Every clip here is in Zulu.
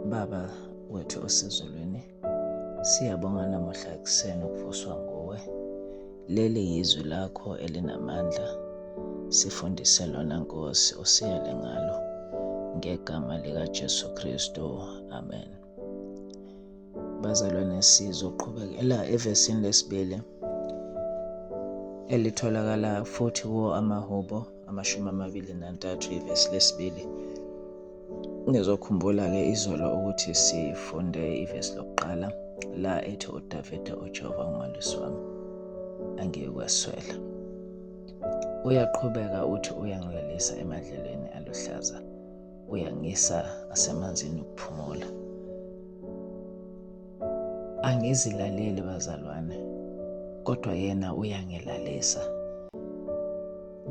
Baba wethu osezulwini, siyabonga namuhla ekuseni ukuvuswa nguwe. Leli yizwi lakho elinamandla, sifundise lona Nkosi, usiyale ngalo ngegama likaJesu Kristu, amen. Bazalwane, sizoqhubekela evesini lesibili elitholakala futhi kuwo amaHubo 23 ivesi lesibili. Ngizokhumbula-ke izolo ukuthi sifunde ivesi lokuqala la ethi uDavide uJehova ngumalusi wami, angiyikweswela. Uyaqhubeka uthi uyangilalisa emadlelweni aluhlaza, uyangisa asemanzini okuphumula. Angizilaleli bazalwane, kodwa yena uyangilalisa.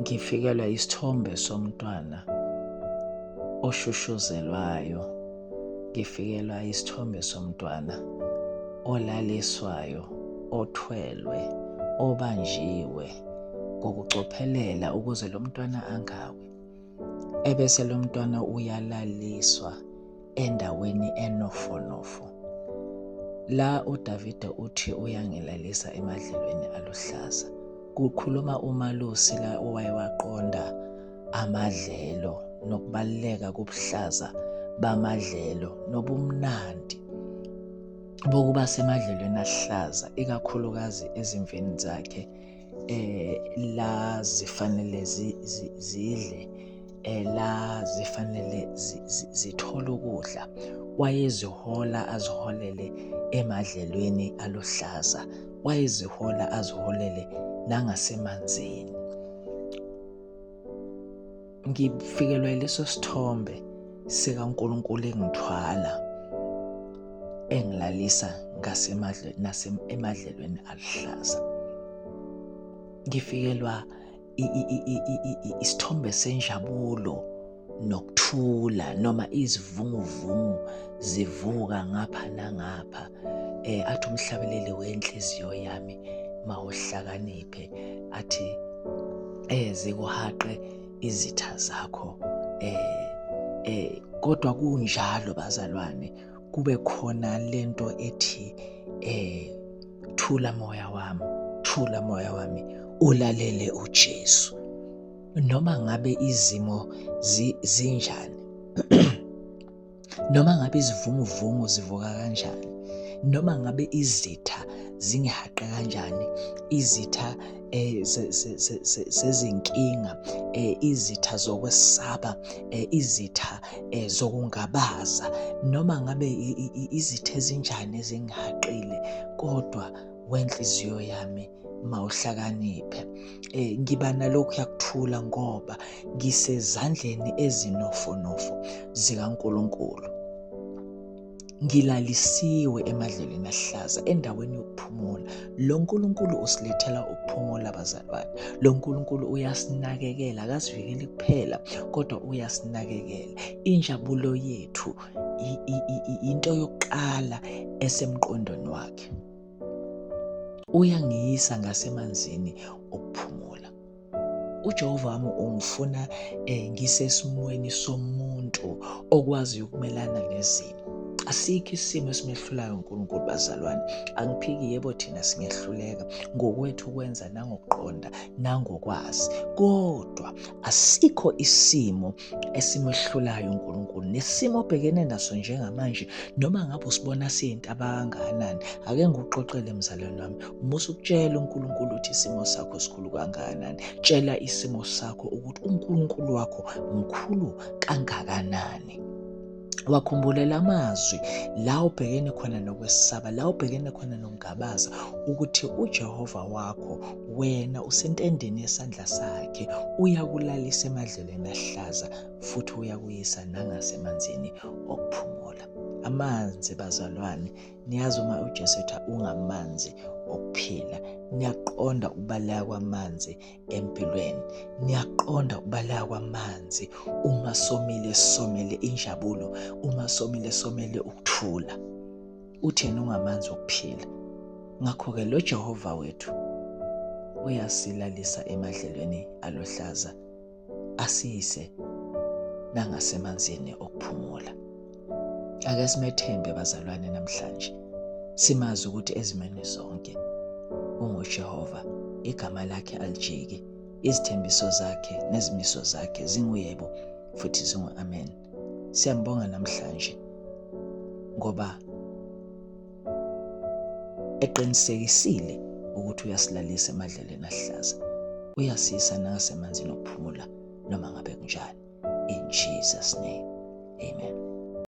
Ngifikelwa isithombe somntwana oshushuzelwayo, ngifikelwa isithombe somntwana olaliswayo, othwelwe, obanjiwe ngokucophelela ukuze lo mntwana angawi. Ebese lo mntwana uyalaliswa endaweni enofonofo. La uDavide uthi uyangilalisa emadlelweni aluhlaza, kukhuluma umalusi la owayewaqonda amadlelo nokubaluleka kobuhlaza bamadlelo nobumnandi bokuba semadlelweni ahlaza, ikakhulukazi ezimvini zakhe la zifanele zidle, la zifanele zithole ukudla. Wayezihola aziholele emadlelweni aluhlaza, wayezihola aziholele nangasemanzini. Ngifikelwa leso sithombe sikaNkulunkulu engithwala, engilalisa emadlelweni aluhlaza. Ngifikelwa isithombe senjabulo nokuthula, noma izivunguvungu zivuka ngapha nangapha. Athi umhlabeleli wenhliziyo yami mawuhlakaniphe, athi zikuhaqe izitha zakho. Kodwa kunjalo bazalwane, kube khona lento ethi thula moya wami, thula moya wami, ulalele uJesu. Noma ngabe izimo zinjani, noma ngabe izivunguvungu zivuka kanjani, noma ngabe izitha zingihaqe kanjani, izitha zezinkinga, izitha zokwesaba, izitha zokungabaza, noma ngabe izitha ezinjani ezingihaqile, kodwa wenhliziyo yami mawuhlakaniphe. Ngiba nalokhu yakuthula ngoba ngisezandleni ezinofonofo zikaNkulunkulu. Ngilalisiwe emadlelweni ahlaza, endaweni yokuphumula. Lo nkulunkulu usilethela ukuphumula bazalwane. Lo nkulunkulu uyasinakekela, akasivikeli kuphela kodwa uyasinakekela. Injabulo yethu into yokuqala esemqondweni wakhe. Uyangiyisa ngasemanzini okuphumula. uJehova wami ungifuna ngisesimweni somuntu okwazi ukumelana nezimo. Asikho isimo esimehlulayo uNkulunkulu bazalwane. Angiphiki, yebo thina singehluleka ngokwethu ukwenza nangokuqonda nangokwazi, kodwa asikho isimo esimehlulayo uNkulunkulu. Nesimo obhekene naso njengamanje, noma ngabe usibona siyintaba kangakanani, ake ngikuxoxele mzalwane wami, musu ukutshela uNkulunkulu ukuthi isimo sakho sikhulu kangakanani. Tshela isimo sakho ukuthi uNkulunkulu wakho mkhulu kangakanani. Wakhumbula amazwi la ubhekene khona nokwesaba, la ubhekene khona nokungabaza, ukuthi uJehova wakho wena usentendeni yesandla sakhe, uyakulalisa emadlelweni ahlaza futhi uyakuyisa nangasemanzini okuphumula. Amanzi bazalwane, niyazi uma uJesu ethi ungamanzi okuphila, niyaqonda ukubaleka kwamanzi empilweni, niyaqonda ukubaleka kwamanzi uma somile somele injabulo, uma somile somele ukuthula. Uthena ungamanzi okuphila. Ngakho-ke lo Jehova wethu uyasilalisa emadlelweni aluhlaza, asiyise nangasemanzini okuphumula. Ake simethembe bazalwane namhlanje. Simazi ukuthi ezimeni zonke unguJehova, igama lakhe alijiki, izithembiso zakhe nezimiso zakhe zinguyebo futhi zingu-amen. Siyambonga namhlanje ngoba eqinisekisile ukuthi uyasilalisa emadlelweni ahlaza, uyasisa nangasemanzini okuphumula noma ngabe kunjani. In Jesus' name, amen.